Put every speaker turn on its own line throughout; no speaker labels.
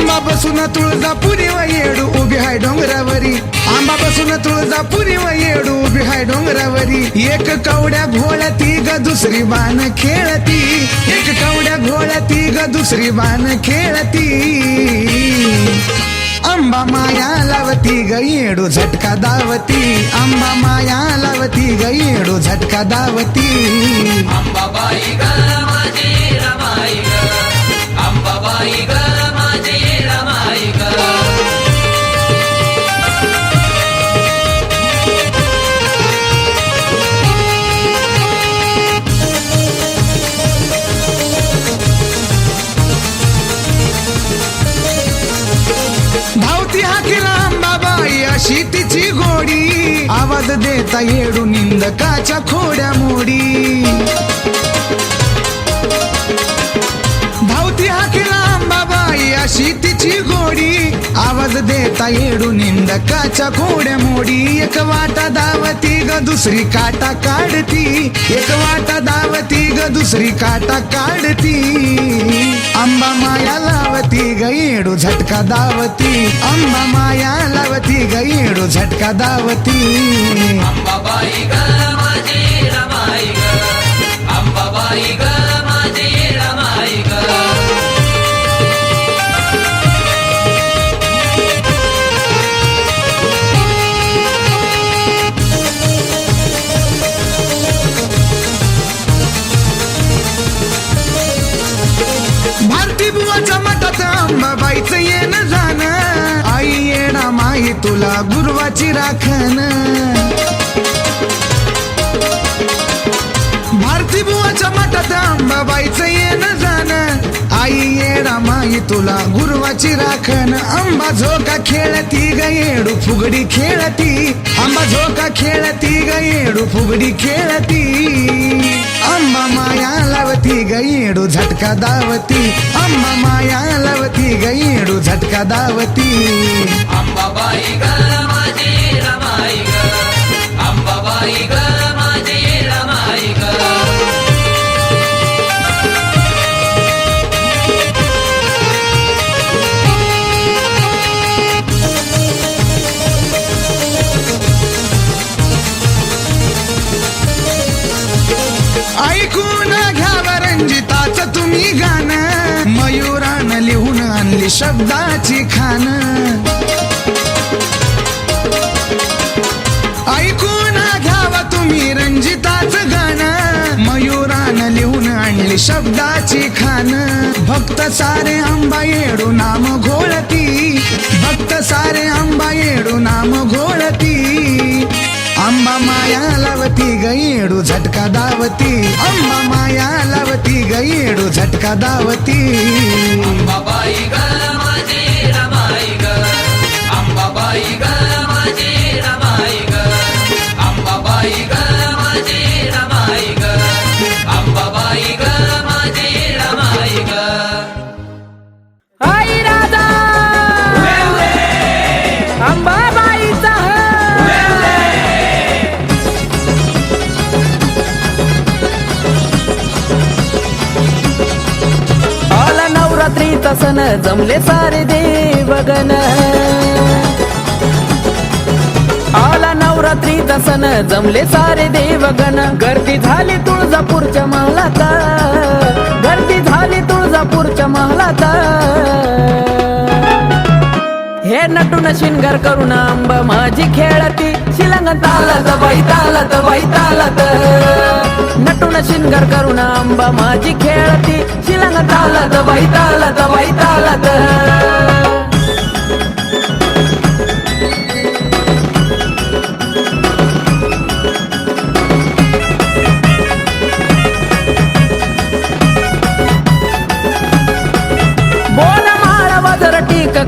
आंबा बसून तुळजापुरी व येडू उभी हाय डोंगरावरी आंबा बसून तुळजापुरी व येडू उभी हाय डोंगरावरी एक कवड्या घोळती ग दुसरी बाण खेळती एक कवड्या घोळती ग दुसरी बाण खेळती आंबा माया लावती ग येडू झटका दावती आंबा माया लावती ग येडू झटका दावती
अंबाबाई ग माझी रमाई ग अंबाबाई ग माझी रमाई ग
धावती हाकीला अंबाबाई अशी तिची गोडी आवाज देता येडू निंदकाच्या खोड्या मोडी धावती हाकीला अंबाबाई अशी तिची गोडी आवाज देता येडू निंदकाच्या खोड्या मोडी एक वाटा धावती ग दुसरी काटा काढती एक वाटा धावती ग दुसरी काटा काढती आंबा माया लावती ग येडू झटका दावती आंबा माया लावती ग येडू झटका दावती
अंबाबाई ग माझी रमाई ग अंबाबाई ग माझी रमाई ग
भारती बुवाच्या मठात अंबाबाईचं येणं जाणं आई येणा माई तुला गुरुवाची राखण भारती बुवाच्या मठात अंबाबाईचं येणं जाणं आई येणा माई तुला गुरुवाची राखण आंबा झोका खेळती ग येडू फुगडी खेळती आंबा झोका खेळती ग येडू फुगडी खेळती आंबा माया लावती ग येडू झटका दावती आंबा माया लावती ग येडू झटका दावती
अंबाबाई ग माझी रमाई ग अंबाबाई ग माझी रमाई ग
ऐकून घ्यावं रंजिताचं तुम्ही गाणं मयुरानं लिहून आणली शब्दाची खान ऐकून घ्यावं तुम्ही रंजिताचं गाणं मयुरानं लिहून आणली शब्दाची खान भक्त सारे आंबा येडू नाम घोळती भक्त सारे आंबा येडू नाम घोळती आंबा माया लावती ग येडू झटका दावती आंबा माया लावती ग येडू झटका दावती
अंबाबाई ग माझी रमाई ग अंबाबाई ग माझी रमाई ग अंबाबाई ग माझी रमाई ग अंबाबाई ग माझी रमाई ग
आई राधा अंबाबाईचा आला नवरात्रीचा सण जमले सारे देवगण आला नवरात्रीचा सण जमले सारे देवगण गर्दी झाली तुळजापूरच्या महलात गर्दी झाली तुळजापूरच्या महलात हे नटून शिंगार करून अंबा माझी खेळती शिलंग तालत बाई तालत बाई तालत नटून शिंगार करून अंबा माझी खेळती शिलंग तालत बाई तालत बाई तालत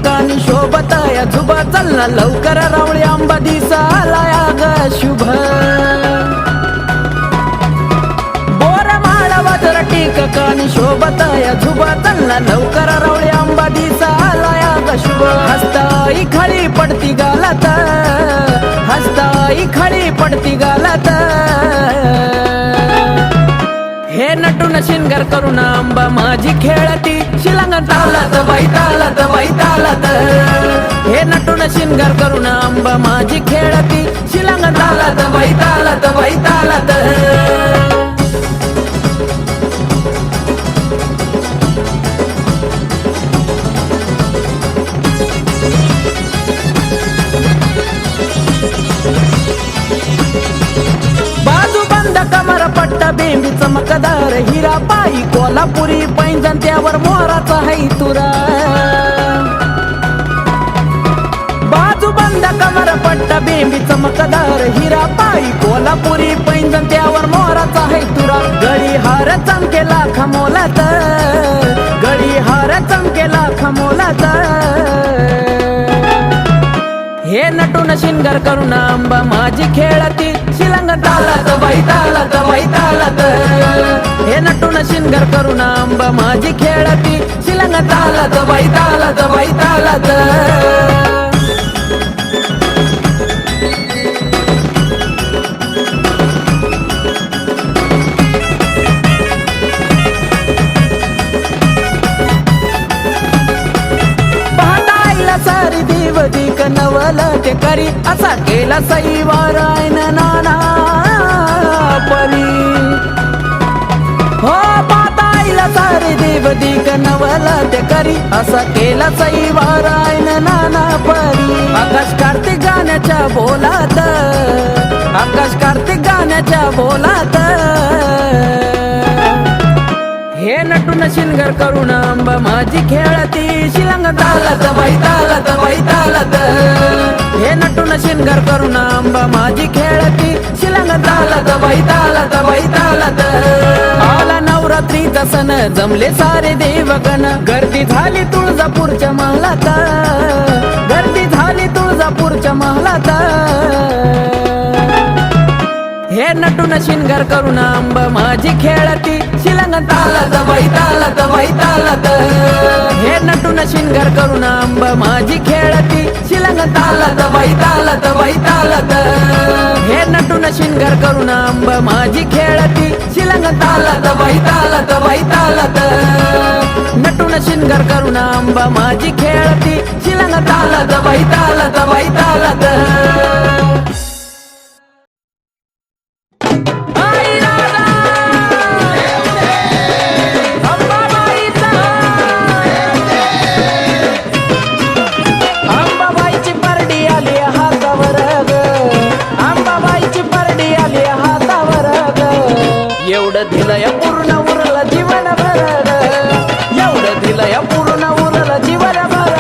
कानी शोभताया झुबा चलना लवकर रावळी आंबा दिसालाया ग शुभ बोर माळा वाजर टीक कानी शोभताया झुबा चलना लवकर रावळी आंबा दिसालाया ग शुभ हस्ताई खळी पडती गालात हस्ताई खळी पडती गालात हे नटून शिंगार करून आंबा माझी खेळती शिलंग तालात बाई तालात बाई तालात हे नटून शिंगार करून आंबा माझी खेळती शिलंग तालात बाई तालात बाई तालात कमर पट्टा बेंबी चमकदार हिरा पायी कोल्हापुरी पैंजण त्यावर मोराचा है तुरा बाजू बंद कमर पट्टा बेंबी चमकदार हिरा पायी कोल्हापुरी पैंजण त्यावर मोराचा है तुरा गडी हार चमकेला खमोलात गडी हार चमकेला खमोलात हे नटून शिंगार करून आंबा माझी खेळती शिलंग तालात बाई तालात बाई तालात हे नटून शिंगार करून आंबा माझी खेळती शिलंग तालात बाई तालात बाई तालात सारी देवदी कनवल ते करी असा केला सईवारायन नाना परी हो पाताईला सारी देवदी कनवल ते करी असा केला सईवारायन नाना परी आकाश कार्तिक गाण्याच्या बोलात आकाश कार्तिक गाण्याच्या बोलात हे नटून शिंगार करून आंबा माझी खेळती शिलंग तालात बाई तालात बाई तालात हे नटून शिंगार करून आंबा माझी खेळती शिलंग तालात बाई तालात बाई तालात आला नवरात्रीचा सण जमले सारे देवगण गर्दी झाली तुळजापूरच्या महलात गर्दी झाली तुळजापूरच्या महलात हे नटून शिंगार करून आंबा माझी खेळती शिलंग तालात बाई तालात बाई तालात हे नटून शिंगार करून आंबा माझी खेळती शिलंग तालात बाई तालात बाई तालात हे नटून शिंगार करून आंबा माझी खेळती शिलंग तालात बाई तालात बाई तालात नटून शिंगार करून आंबा माझी खेळती शिलंग तालात बाई तालात बाई तालात एवढं दिलंय पूर्ण उरलं जीवन भर एवढं दिलंय पूर्ण उरलं जीवन भर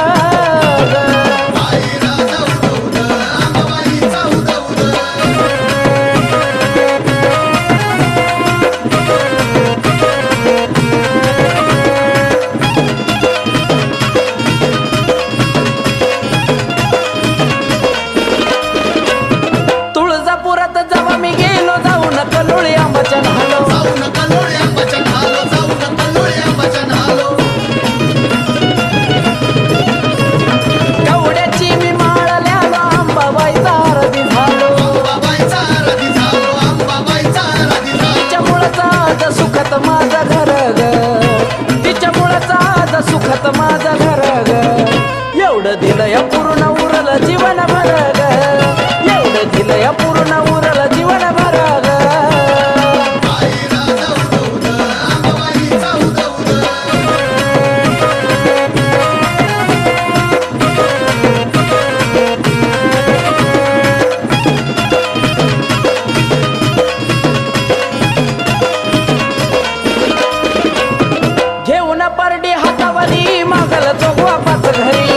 तुळजापुरात जेव्हा मी गेलो जाऊन कलोळी आंबाच्या न्हालो कवड्याची मी माळल्यालो अंबाबाईचा आरती झालो तिच्यामुळंच आज सुखात माझं घर ग तिच्यामुळंच आज सुखात माझं घर ग एवढं दिलंय पूर्ण उरलं जीवन भर ग एवढं दिलंय पूर्ण उरलं जीवन भर ग घेऊन परडी हातावरी मागल चोगवा पाच घरी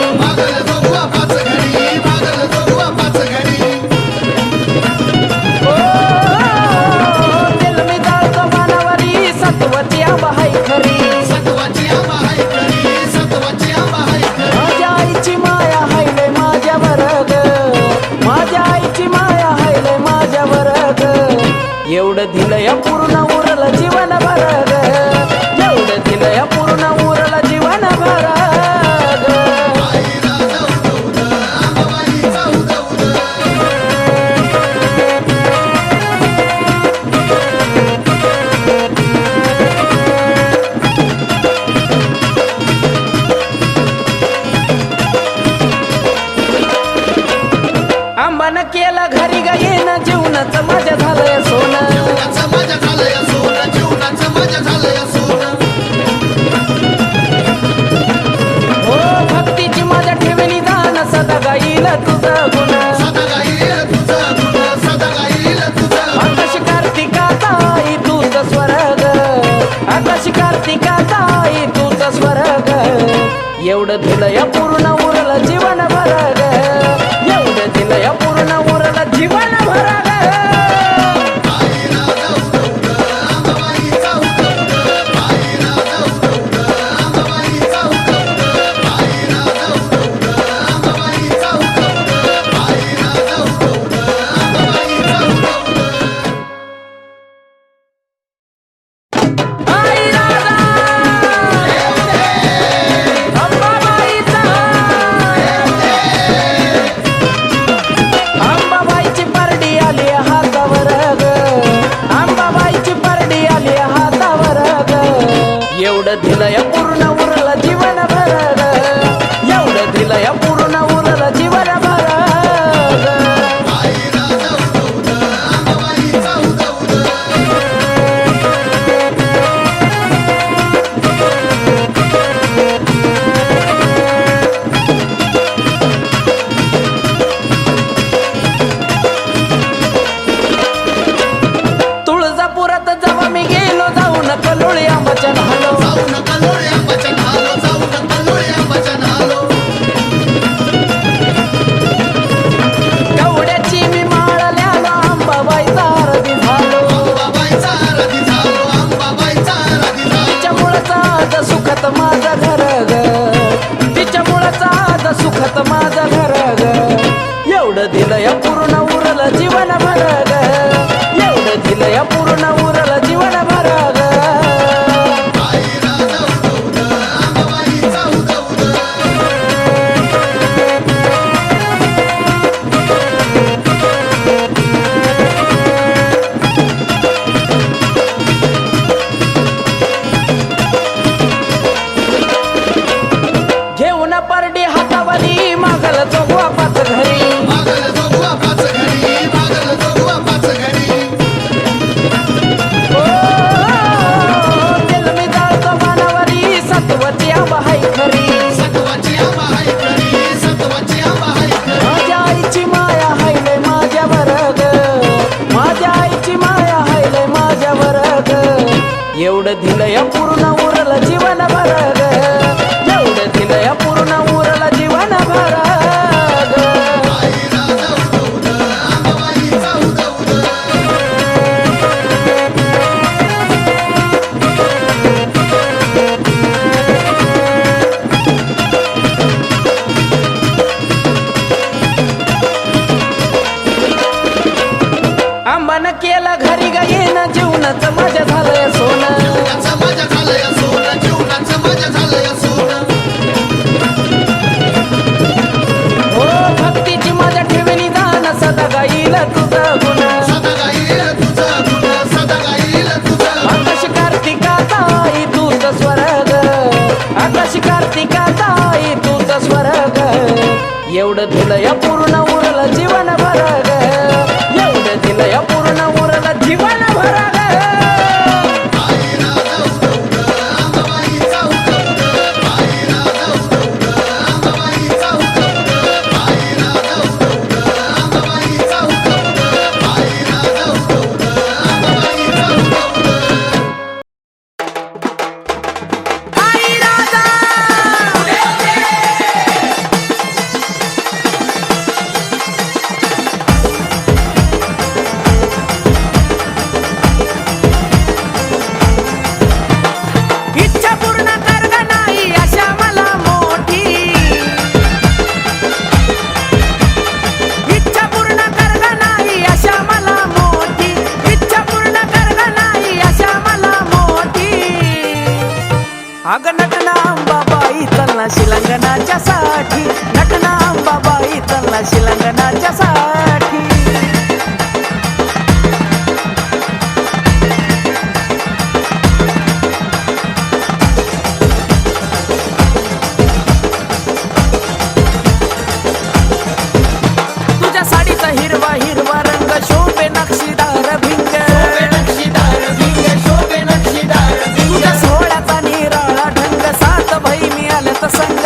एवढं दिलं या पूर्ण उरलं जीवन भर ग एवढं दिलं या पूर्ण उरलं जीवन भर ग एवढं दिलं या पूर्ण उरलं जीवन भर एवढं दिलं या पूर्ण उरलं जीवन भर तुळजापुरात जेव्हा मी गेलो जाऊन कलोळी आंबाच्या न्हालो कवड्याची मी माळल्याला अंबाबाईचा आरती झालो तिच्यामुळंच आज सुखात माझं घर ग तिच्यामुळंच आज सुखात माझं घर ग एवढं दिलं या पूर्ण उरलं जीवन भर ग एवढं दिलं या पूर्ण उरलं जीवन भर ग घेऊन परडी हातावरी मागल जोगवा पाच घरी ओ, तेल मी जाळतो मानावरी सत्वची आंबा हाय खरी माझ्या आईची माया हायले माझ्यावर ग माझ्या आईची माया हायले माझ्यावर ग एवढं दिलं या पूर्ण उरलं जीवन भर ग एवढं दिलं या पूर्ण उरलं जीवन भर ग आंबानं केलं घरी ग येणं जीवनाचं माझ्या झालंय सोनं हो भक्तीची माझ्या ठेवणी दान सदा गाईल तुझं गुण आकाश कार्तिका ताई तूच स्वर्ग आकाश कार्तिका ताई तूच स्वर्ग एवढं दिलं या पूर्ण उरलं जीवन भर ग एवढं दिलं या पूर्ण उरलं जीवन भर ग इच्छा पूर्ण कर ग नाही आशा मला मोठी इच्छा पूर्ण कर ग नाही आशा मला मोठी इच्छा पूर्ण कर ग नाही आशा मला मोठी अग नटना अंबाबाई चलना शिलंगणाच्या साठी नटना अंबाबाई चलना शिलंगणाच्या साठी तुझ्या साडीचा हिरवा हिरवा रंग शोभे नक्षीदार भिंग तुझ्या सोहळ्याचा निराळा ढंग सात बहिणी आल्यात संग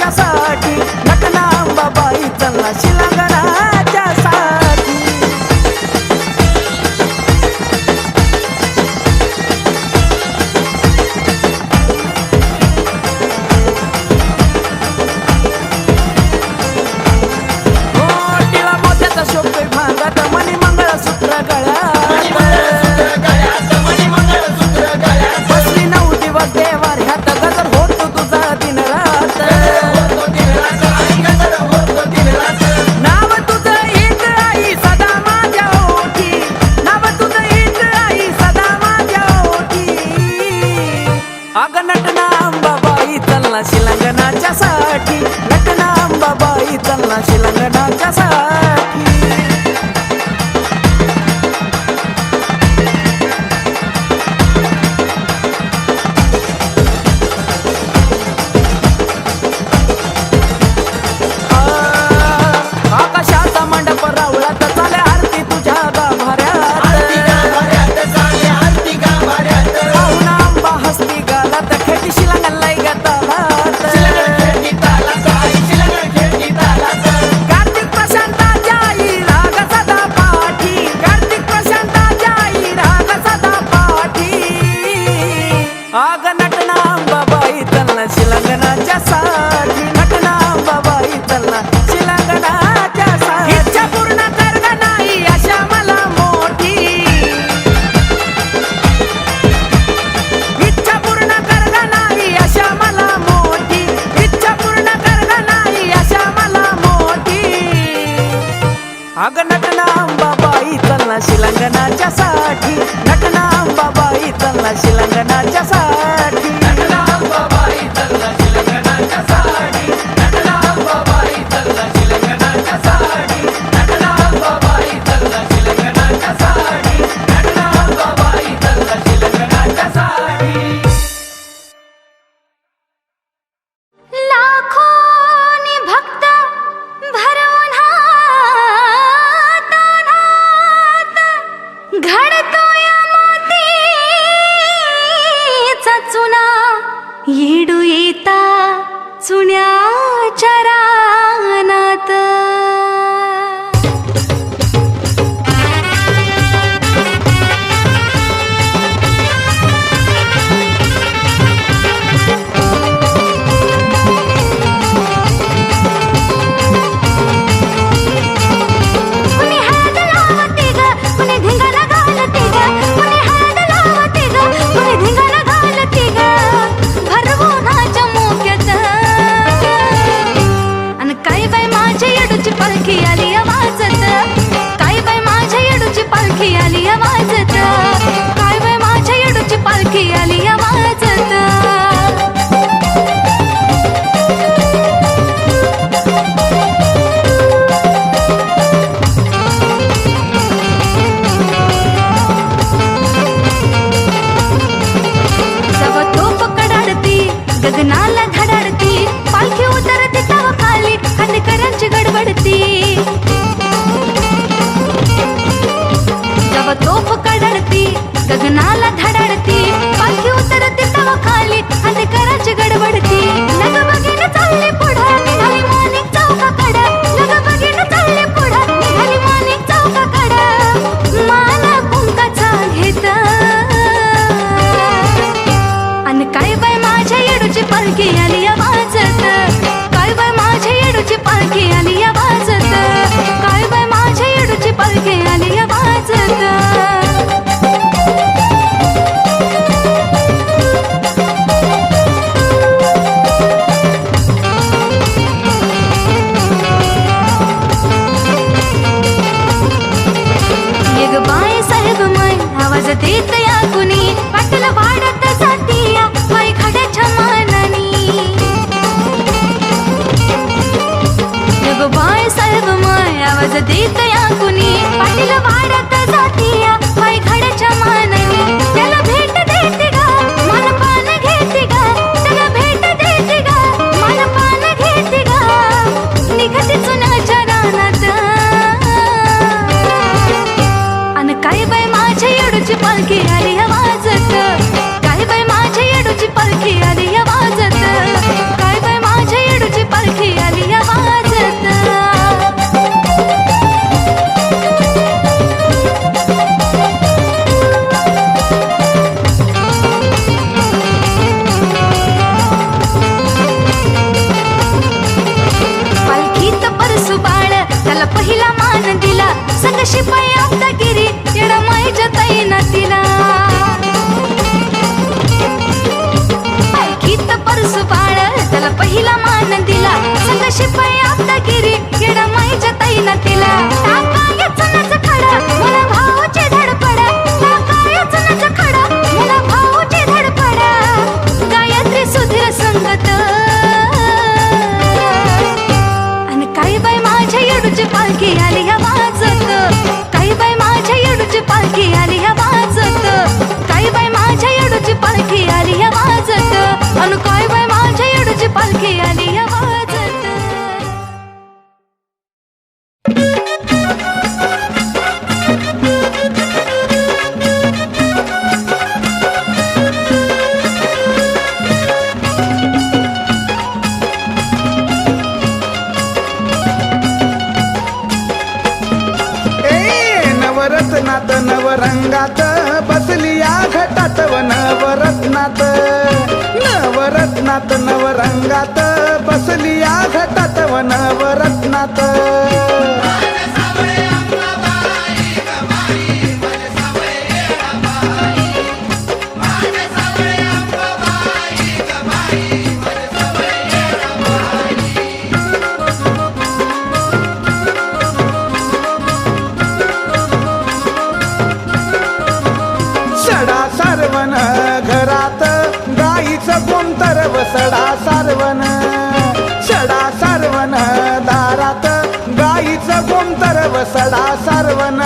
शिलंगणाच्या साठी नटना अंबाबाई चलला शिलंगणाच्या साठी टिळा मोत्याचा शोभतोय भांगात मणी मंगळसूत्र गळ्यात बसली 9 दिवस देवाऱ्यात गजर होतो तुझा दिन रात नाव तुझं येत आई सदा माझ्या ओठी नाव तुझं येत आई सदा माझ्या ओठी अग नटना अंबाबाई चलना शिलंगणाच्या साठी नटना अंबाबाई चलना शिलंगणाच्या साठी आकाशाचा मंडप रावळात चाले आरती तुझ्या गाभाऱ्यात पाहुणा आंबा हस्ती गालात खेटी शिलंगलाय गतालात कार्तिक प्रशांताच्या आई राग सदा पाठी कार्तिक प्रशांताच्या आई राग सदा पाठी आग नटना अंबाबाई चलना शिलंगणाच्या साठी नटना अंबाबाई चलना शिलंगणाच्या साठी इच्छा पूर्ण कर ग नाही अशा मला मोठी इच्छा पूर्ण कर ग नाही अशा मला मोठी इच्छा पूर्ण कर ग नाही अशा मला मोठी अग नटना अंबाबाई चलना शिलंगणाच्या साठी नटना अंबाबाई चलना शिलंगणाच्या साठी
नटना अंबाबाई चलना शिलंगणाच्या साठी नटना अंबाबाई चलना शिलंगणाच्या साठी नटना अंबाबाई चलना शिलंगणाच्या साठी नटना अंबाबाई चलना शिलंगणाच्या साठी
लाखोनी भक्त भरून हात घडतोय मोतीचा चुना येडू येता चुन्याच्या रानात कुणी हळद लावते ग कुणी धिंगाणा घालते ग कुणी हळद लावते ग कुणी धिंगाणा घालते ग भरवूनाच्या मोक्यात अन काय बाय माझ्या येडूची पालखी आली आवाजत काय बाय माझ्या येडूची पालखी आली आवाजत काय बाय माझ्या येडूची पालखी आली आवाजत जव तोफ कडाडती गगनाला धडाडती पालखी उतरती तव खाली खांडेकरांची गडबडती जव तोफ कडाडती गगनाला धडाडती पालखी उतरती तव खाली खांडेकरांची गडबडती लग बघीन चालले पुढं निघाली माणिक चौकाकडं लग बघीन चालले पुढं निघाली माणिक चौकाकडं माला कुंकाचा घेत अन काय बाय माझ्या येडूची पालखी आली आवाजत काय बाय माझ्या येडूची पालखी आली आवाजत काय बाय माझ्या येडूची पालखी आली आवाजत एक बाय साहेब माय आवाज देत या कुणी पाटला वाढत जाती या माय खड्याच्या मानानी एक बाय साहेब माय आवाज देत या कुणी पाटला वाढत जाती या माय खड्याच्या मानानी त्याला भेट देते ग मन पान घेते ग त्याला भेट देते ग मन पान घेते ग निघते चुनाच्या रानात अन काय बाय माझ्या येडूची पालखी आली आवाजत काय बाय माझ्या येडूची पालखी आली आवाजत काय बाय माझ्या येडूची पालखी संग शिपाई आपदागिरी येडा माईच्या ताईना तिला ऐकीत परसू बाळ त्याला पहिला मान दिला संग शिपाई आपदागिरी येडा माईच्या ताईना तिला टाका चणाचा खडा मला भाऊची धडपड टाका चणाचा खडा मला भाऊची धडपड गायत्री सुधीर संगत आणि काही बाई माझ्या येडूची पालखी आली ह्या वाजत काही बाई माझ्या येडूची पालखी आली ह्या वाजत काही बाई माझ्या येडूची पालखी आली ह्या वाजत आणि काही बाई माझ्या येडूची पालखी आली ह्या वाजत
नवरत्नात नवरंगात बसली या घटात व नवरत्नात नवरत्नात नवरंगात बसली या घटात व नवरत्नात सडा सारवण घरात गाईचं कोणतर व सडा सारवण सडा सारवण दारात गाईचं कोणतर व सडा सारवण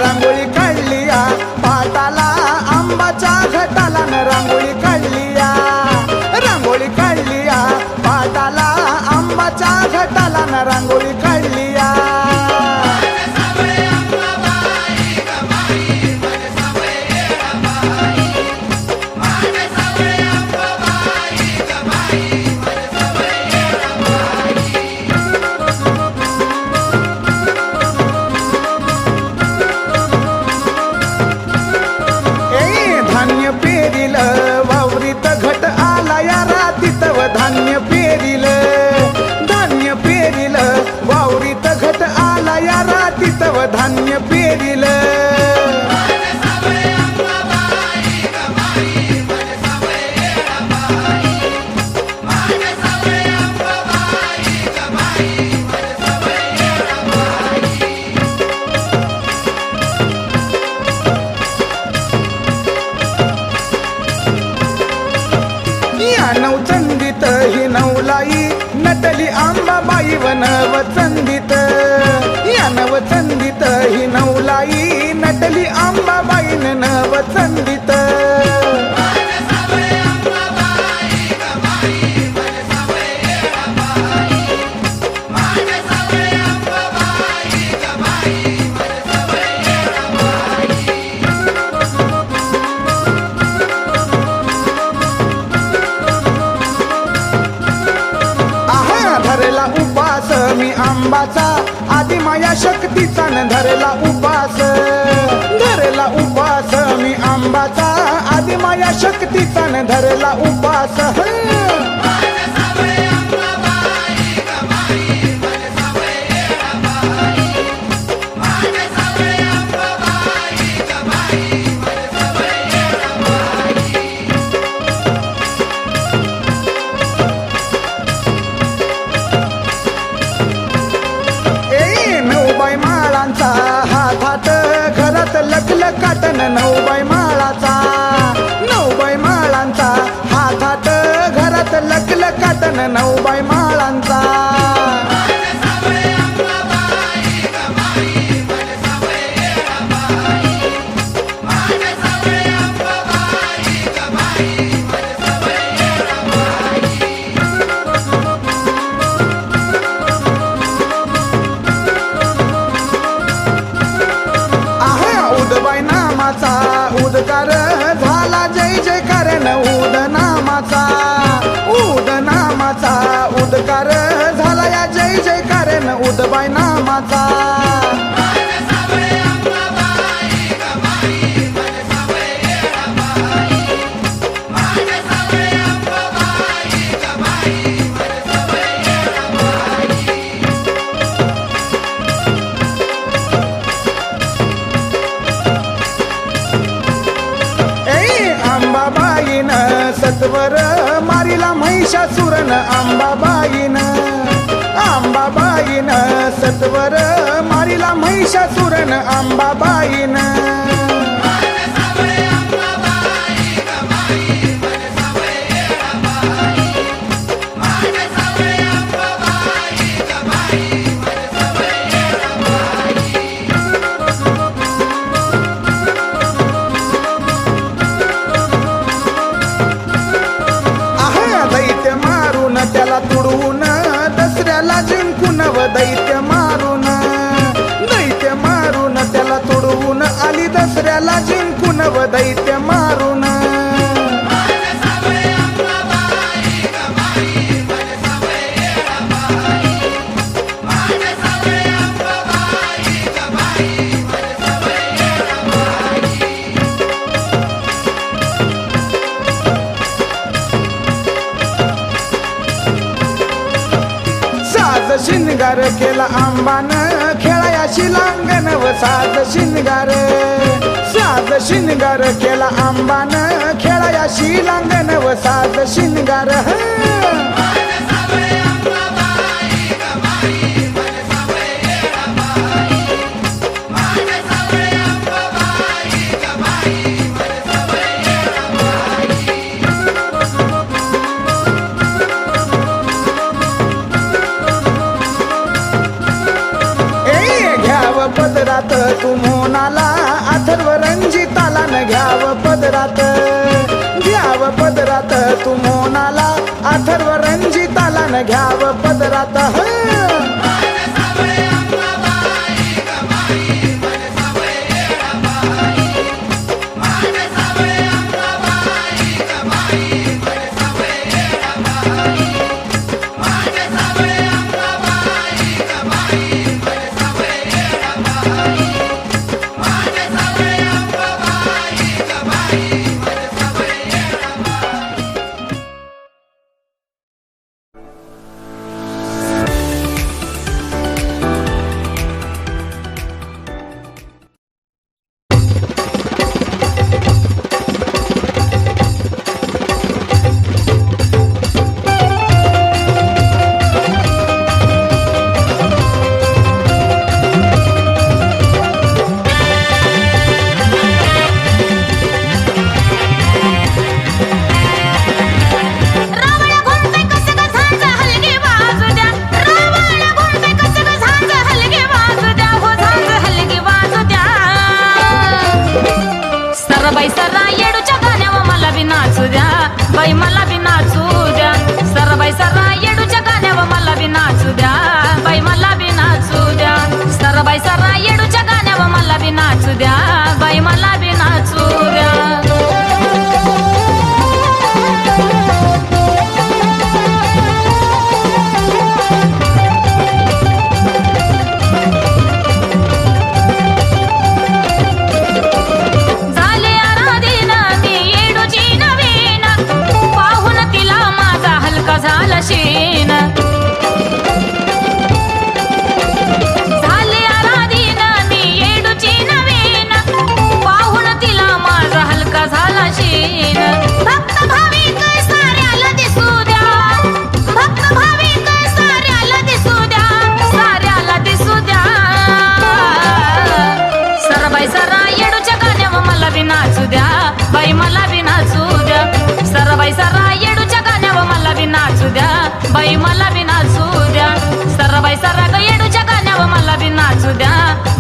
रांगोळी काढली या पाटाला आंबाच्या घटाला न रांगोळी काढली या रांगोळी काढली या पाटाला आंबाच्या घटाला न रांगोळी काढली या धान्य पेरिल धान्य पेरिल वावरीत घट आला या रातीत व धान्य पेरिल नवचंदीत ही नवलाई नटली आंबाबाई व नवचंदीत या नवचंदीत ही नवलाई नटली आंबाबाई न नवचंदीत उपास मी आंबाचा आदि माया शक्तीचा न धरला उपास मी आंबाचा आदि माया शक्तीचा न धरला उपास हातात घरात लखलखाटन नऊबाई माळांचा हातात घरात लखलखाटन नऊबाई माळांचा उद्गार झाला जय जयकार उद नामाचा महिषासुरन आंबाबाईन सत्वर मारिला महिषासुरन आंबाबाईन दैत्य मारून त्याला तुडवून दसऱ्याला जिंकून व दैत्य मारून त्याला तुडवून आली दसऱ्याला जिंकून व दैत्य मारून शिंगार केला आंबानं खेळाया शिलांगण व साज शिंगार केला आंबानं खेळाया शिलांगण व साज शिंगार पदरात तू मोनाला अथर्व रंजिताला न घ्याव पदरात तू मोनाला अथर्व रंजिताला न घ्याव पदरात
बाई मला बी नाचू द्या सरबाई सरा येडूच्या गाण्यावर मला बी नाचू द्या बाई मला बी नाचू द्या सरबाई सरा येडूच्या गाण्यावर मला बी नाचू द्या बाई मला बी नाचू द्या झाला शीन झाले आराधीन मी येडूची नवीन पाहून तिला माझा हलका झाला शीन भक्त भाविक साऱ्याला दिसू द्या भक्त भाविक साऱ्याला दिसू द्या साऱ्याला दिसू द्या सरबाई सरा येडूच्या गाण्यावर मला बी नाचू द्या बाई मला बी नाचू द्या सरबाई सरा येडूच्या गाण्यावर मला बी नाचू द्या बाई मला बी नाचू द्या सरबाई सरा ग येडूच्या गाण्यावर मला बी नाचू द्या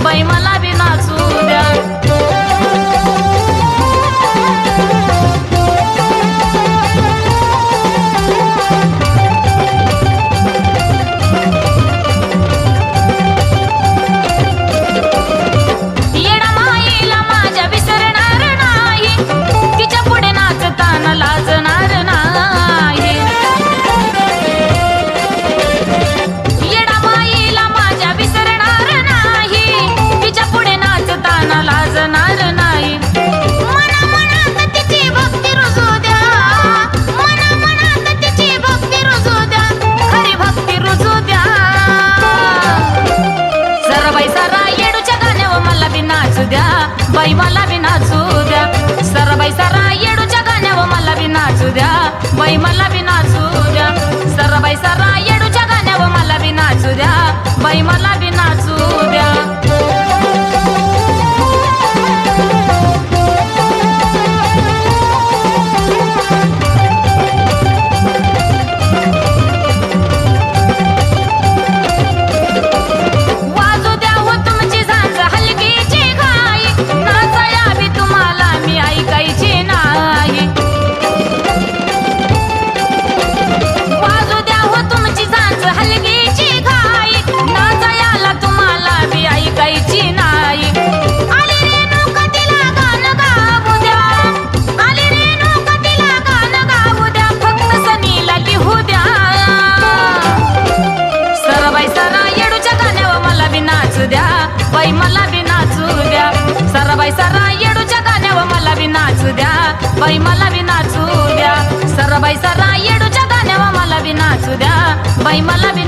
बाई मला बी नाचू द्या येडा माईला माझ्या विसरणार नाही तिच्या पुढे नाचताना लाजणार नाही बाई मला बी नाचू द्या सराबाई सरा येडूच्या गाण्यावर मला बी नाचू द्या बाई मला बी नाचू द्या सराबाई सरा येडूच्या गाण्यावर मला बी नाचू द्या बाई मला बी